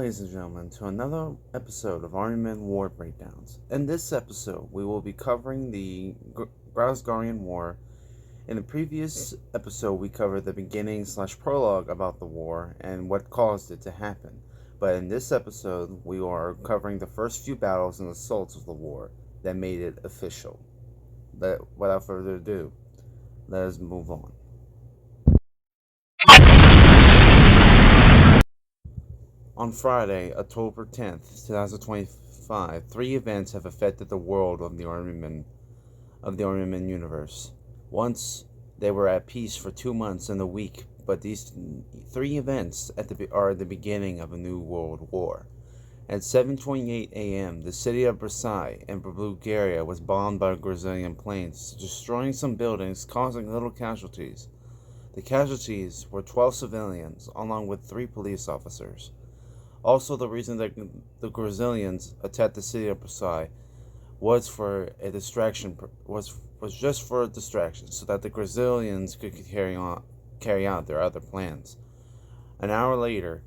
ladies and gentlemen, to another episode of Army War Breakdowns. In this episode, we will be covering the Grazgarian War. In the previous episode, we covered the beginning/prologue about the war and what caused it to happen. But in this episode, we are covering the first few battles and assaults of the war that made it official. Without further ado, let us move on. On Friday, October 10th, 2025, three events have affected the world of the Armament universe. Once, they were at peace for 2 months and a week, but these three events are the beginning of a new world war. At 7:28 a.m., the city of Versailles in Bulgaria was bombed by Grazgarian planes, destroying some buildings, causing little casualties. The casualties were 12 civilians, along with 3 police officers. Also, the reason that the Grazgarians attacked the city of Versailles was for a distraction. Was just for a distraction, so that the Grazgarians could carry out their other plans. An hour later,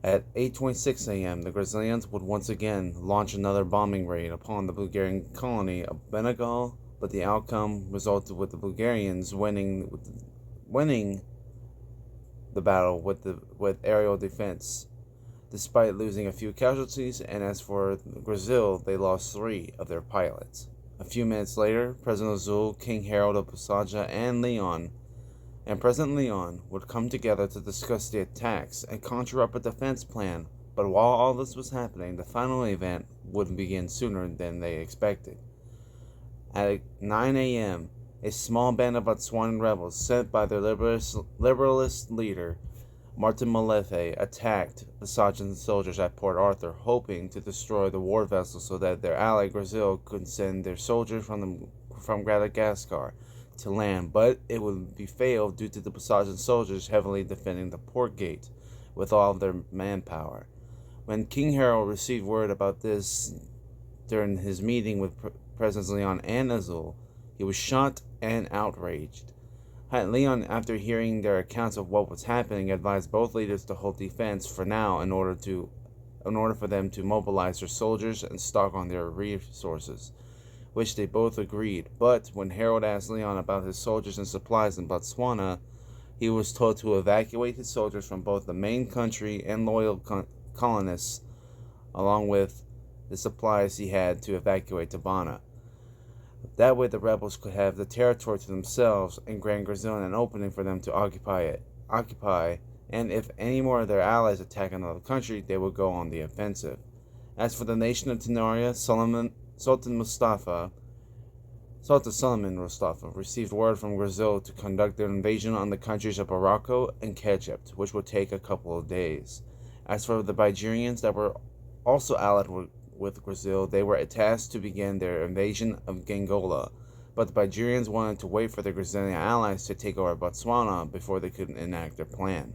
at 8:26 a.m., the Grazgarians would once again launch another bombing raid upon the Bulgarian colony of Bengal, but the outcome resulted with the Bulgarians winning the battle with aerial defense, despite losing a few casualties, and as for Brazil, they lost 3 of their pilots. A few minutes later, President Azul, King Harold of Passaja, and President Leon would come together to discuss the attacks and conjure up a defense plan, but while all this was happening, the final event would begin sooner than they expected. At 9 a.m., a small band of Botswanan rebels sent by their liberalist leader, Martin Molefe, attacked the sergeant soldiers at Port Arthur, hoping to destroy the war vessel so that their ally Brazil could send their soldiers from Grazgarian to land, but it would be failed due to the sergeant soldiers heavily defending the port gate with all of their manpower. When King Harold received word about this during his meeting with Presidents Leon and Azul, he was shocked and outraged. Leon, after hearing their accounts of what was happening, advised both leaders to hold defense for now in order for them to mobilize their soldiers and stock on their resources, which they both agreed. But when Harold asked Leon about his soldiers and supplies in Botswana, he was told to evacuate his soldiers from both the main country and loyal colonists, along with the supplies he had to evacuate to Bana. That way the rebels could have the territory to themselves and grant Brazil an opening for them to occupy, and if any more of their allies attack another country, they would go on the offensive. As for the nation of Tenoria, Sultan Solomon Mustafa received word from Brazil to conduct their invasion on the countries of Morocco and Egypt, which would take a couple of days. As for the Bulgarians that were also allied with Brazil, they were tasked to begin their invasion of Angola, but the Bulgarians wanted to wait for their Brazilian allies to take over Botswana before they could enact their plan.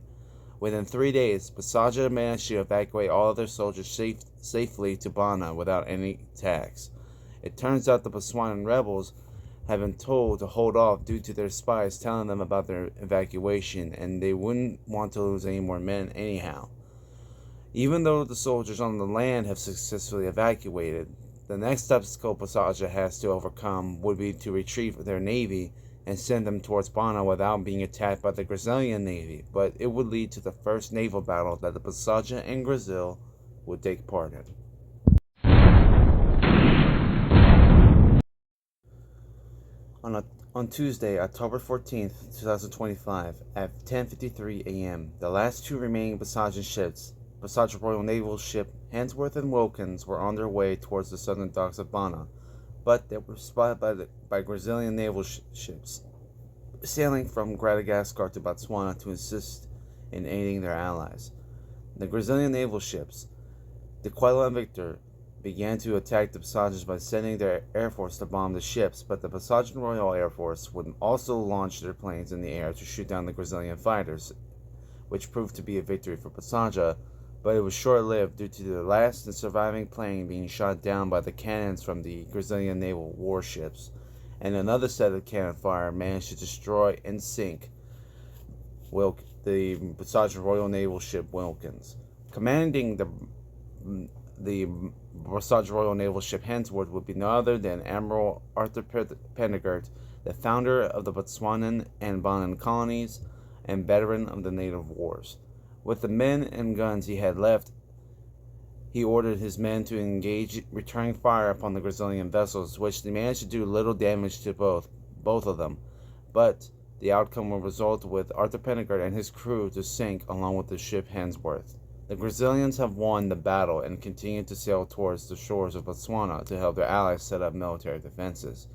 Within 3 days, Passaja managed to evacuate all of their soldiers safely to Bana without any attacks. It turns out the Botswanan rebels had been told to hold off due to their spies telling them about their evacuation, and they wouldn't want to lose any more men anyhow. Even though the soldiers on the land have successfully evacuated, the next obstacle Passaja has to overcome would be to retrieve their navy and send them towards Bana without being attacked by the Brazilian navy, but it would lead to the first naval battle that the Passaja and Brazil would take part in. On Tuesday, October 14th, 2025, at 10:53 a.m., the last 2 remaining Passaja Royal Naval ship Handsworth and Wilkins were on their way towards the southern docks of Bana, but they were spotted by Brazilian naval ships sailing from Madagascar to Botswana to assist in aiding their allies. The Brazilian naval ships, the Aquila and Victor, began to attack the Passajas by sending their air force to bomb the ships, but the Passajan Royal Air Force would also launch their planes in the air to shoot down the Brazilian fighters, which proved to be a victory for Passaja, but it was short-lived due to the last and surviving plane being shot down by the cannons from the Brazilian naval warships, and another set of cannon fire managed to destroy and sink the Passaja Royal Naval ship Wilkins. Commanding the Brasage Royal Naval Ship Hansworth would be no other than Admiral Arthur Pendergast, the founder of the Botswanan and Bonan colonies and veteran of the native wars. With the men and guns he had left, he ordered his men to engage returning fire upon the Grazgarian vessels, which they managed to do little damage to both of them. But the outcome will result with Arthur Pendergast and his crew to sink along with the ship Hansworth. The Grazgarians have won the battle and continue to sail towards the shores of Botswana to help their allies set up military defenses.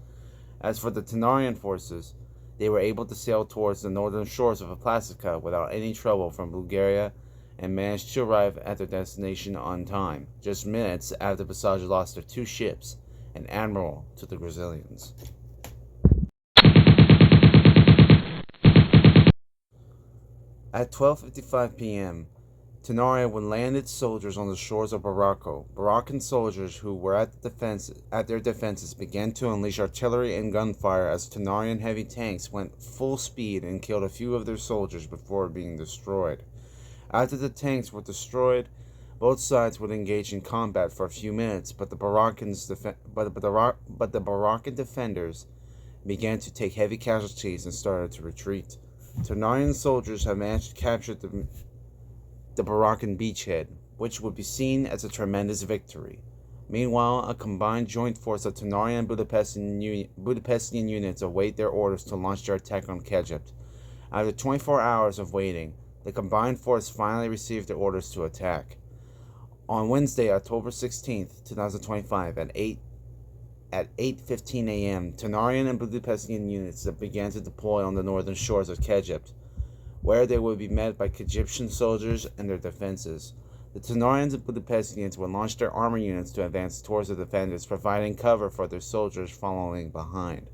As for the Tenarian forces, they were able to sail towards the northern shores of Aplastica without any trouble from Bulgaria and managed to arrive at their destination on time, just minutes after Brasage lost their 2 ships, an admiral to the Grazgarians. At 12:55 p.m., Tenoria would land its soldiers on the shores of Barako. Barakan soldiers who were at their defenses began to unleash artillery and gunfire as Tenarian heavy tanks went full speed and killed a few of their soldiers before being destroyed. After the tanks were destroyed, both sides would engage in combat for a few minutes, but the Barakan defenders began to take heavy casualties and started to retreat. Tenarian soldiers had managed to capture the Barakan beachhead, which would be seen as a tremendous victory. Meanwhile, a combined joint force of Tenarian and Budapestian units await their orders to launch their attack on Kegypt. After 24 hours of waiting, the combined force finally received their orders to attack. On Wednesday, October 16, 2025, at 8:15 a.m., Tenarian and Budapestian units began to deploy on the northern shores of Kegypt, where they would be met by Egyptian soldiers and their defenses. The Tenarians and Budapestians would launch their armor units to advance towards the defenders, providing cover for their soldiers following behind.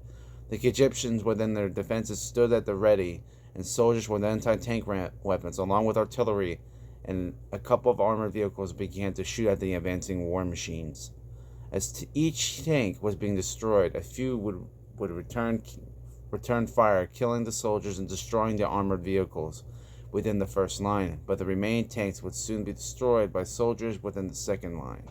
The Egyptians within their defenses stood at the ready, and soldiers with anti-tank weapons, along with artillery and a couple of armored vehicles, began to shoot at the advancing war machines. As each tank was being destroyed, a few would return fire, killing the soldiers and destroying the armored vehicles within the first line, but the remaining tanks would soon be destroyed by soldiers within the second line.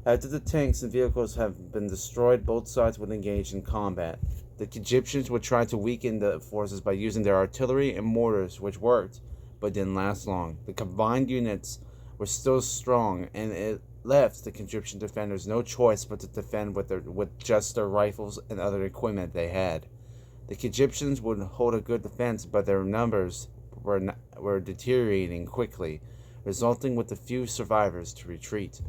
After the tanks and vehicles have been destroyed, both sides would engage in combat. The Egyptians would try to weaken the forces by using their artillery and mortars, which worked, but didn't last long. The combined units were still strong, and it left the Egyptian defenders no choice but to defend with just their rifles and other equipment they had. The Egyptians would hold a good defense, but their numbers were deteriorating quickly, resulting with the few survivors to retreat.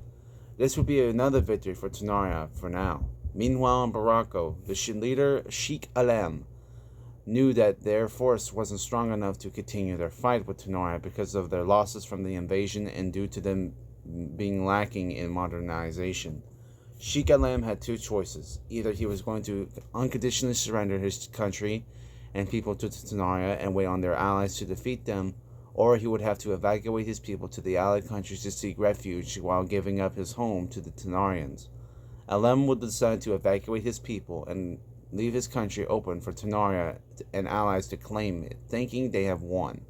This would be another victory for Tenoria for now. Meanwhile, in Barako, the leader Sheikh Alam knew that their force wasn't strong enough to continue their fight with Tenoria because of their losses from the invasion and due to them being lacking in modernization. Sheikh Alam had 2 choices. Either he was going to unconditionally surrender his country and people to Tenoria and wait on their allies to defeat them, or he would have to evacuate his people to the allied countries to seek refuge while giving up his home to the Tenarians. Alam would decide to evacuate his people and leave his country open for Tenoria and allies to claim it, thinking they have won.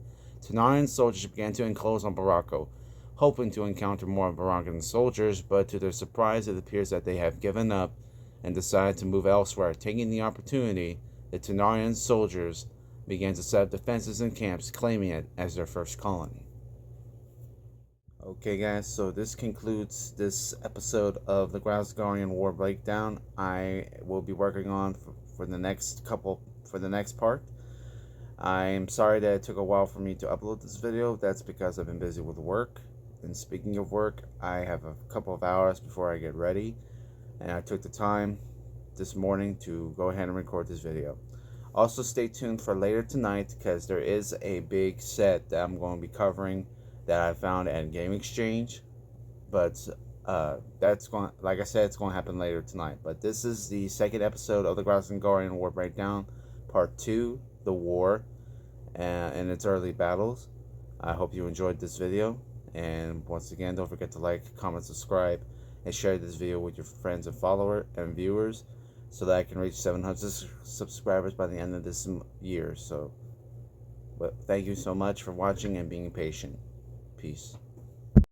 Tenarian soldiers began to enclose on Barako, hoping to encounter more Barakan soldiers, but to their surprise it appears that they have given up and decided to move elsewhere. Taking the opportunity, the Tenarian soldiers began to set up defenses and camps, claiming it as their first colony. Okay guys, so this concludes this episode of the Grazgarian War Breakdown. I will be working on for the next part. I am sorry that it took a while for me to upload this video. That's because I've been busy with work. And speaking of work, I have a couple of hours before I get ready, and I took the time this morning to go ahead and record this video. Also stay tuned for later tonight, because there is a big set that I'm going to be covering that I found at Game Exchange, but that's going, like I said, it's going to happen later tonight. But this is the second episode of the Grazgarian War Breakdown, Part 2, The War and its early battles. I hope you enjoyed this video, and once again, don't forget to like, comment, subscribe, and share this video with your friends and followers and viewers, so that I can reach 700 subscribers by the end of this year. So, thank you so much for watching and being patient. Peace.